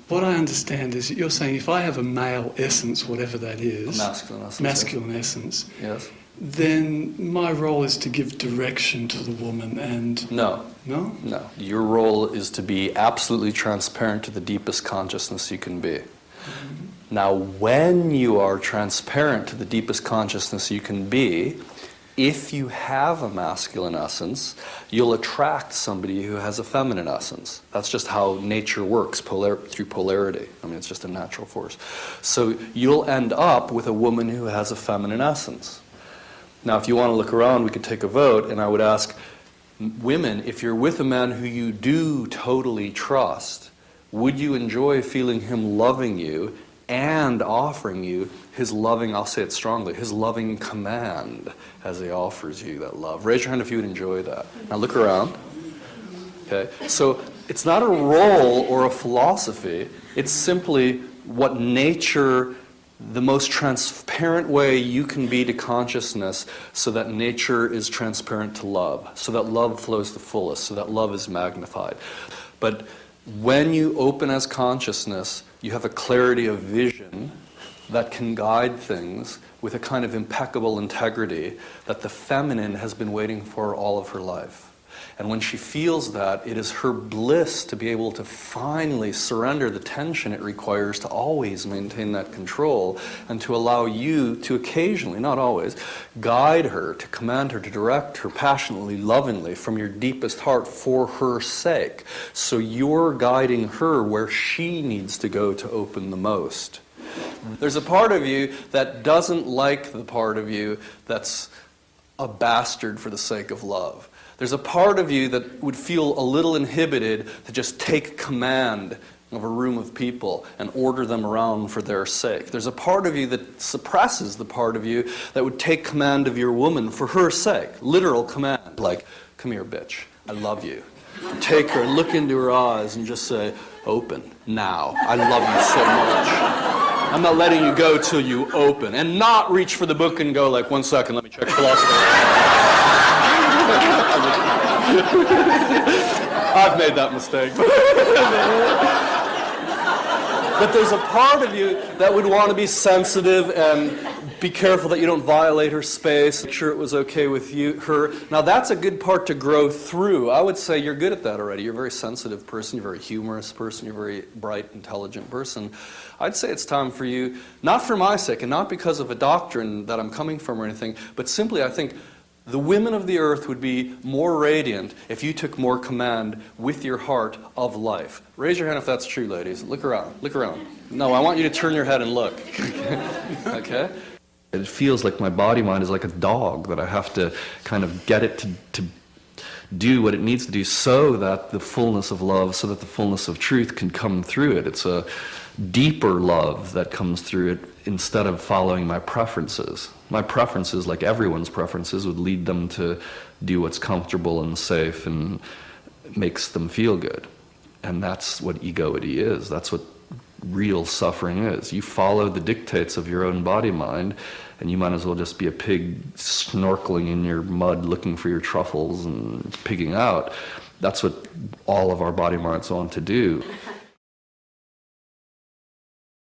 What I understand is that you're saying if I have a male essence, whatever that is, masculine essence, yes, then my role is to give direction to the woman and... No. No? No. Your role is to be absolutely transparent to the deepest consciousness you can be. Now, when you are transparent to the deepest consciousness you can be, if you have a masculine essence, you'll attract somebody who has a feminine essence. That's just how nature works, through polarity. I mean, it's just a natural force. So you'll end up with a woman who has a feminine essence. Now, if you want to look around, we could take a vote, and I would ask women, if you're with a man who you do totally trust, would you enjoy feeling him loving you and offering you his loving, I'll say it strongly, his loving command as he offers you that love? Raise your hand if you would enjoy that. Now look around. Okay, so it's not a role or a philosophy, it's simply what nature, the most transparent way you can be to consciousness so that nature is transparent to love, so that love flows the fullest, so that love is magnified. But when you open as consciousness, you have a clarity of vision that can guide things with a kind of impeccable integrity that the feminine has been waiting for all of her life. And when she feels that, it is her bliss to be able to finally surrender the tension it requires to always maintain that control and to allow you to occasionally, not always, guide her, to command her, to direct her passionately, lovingly from your deepest heart for her sake. So you're guiding her where she needs to go to open the most. There's a part of you that doesn't like the part of you that's a bastard for the sake of love. There's a part of you that would feel a little inhibited to just take command of a room of people and order them around for their sake. There's a part of you that suppresses the part of you that would take command of your woman for her sake. Literal command, like, come here, bitch, I love you. Take her and look into her eyes and just say, open, now, I love you so much. I'm not letting you go till you open. And not reach for the book and go like, 1 second, let me check philosophy. I've made that mistake. But there's a part of you that would want to be sensitive and be careful that you don't violate her space, make sure it was okay with her. Now that's a good part to grow through. I would say you're good at that already. You're a very sensitive person, you're a very humorous person, you're a very bright, intelligent person. I'd say it's time for you, not for my sake and not because of a doctrine that I'm coming from or anything, but simply I think the women of the earth would be more radiant if you took more command with your heart of life. Raise your hand if that's true, ladies. Look around. Look around. No, I want you to turn your head and look. Okay? It feels like my body-mind is like a dog that I have to kind of get it to do what it needs to do so that the fullness of love, so that the fullness of truth can come through it. It's a deeper love that comes through it instead of following my preferences. My preferences, like everyone's preferences, would lead them to do what's comfortable and safe and makes them feel good. And that's what egoity is. That's what real suffering is. You follow the dictates of your own body-mind, and you might as well just be a pig snorkeling in your mud looking for your truffles and pigging out. That's what all of our body-minds want to do.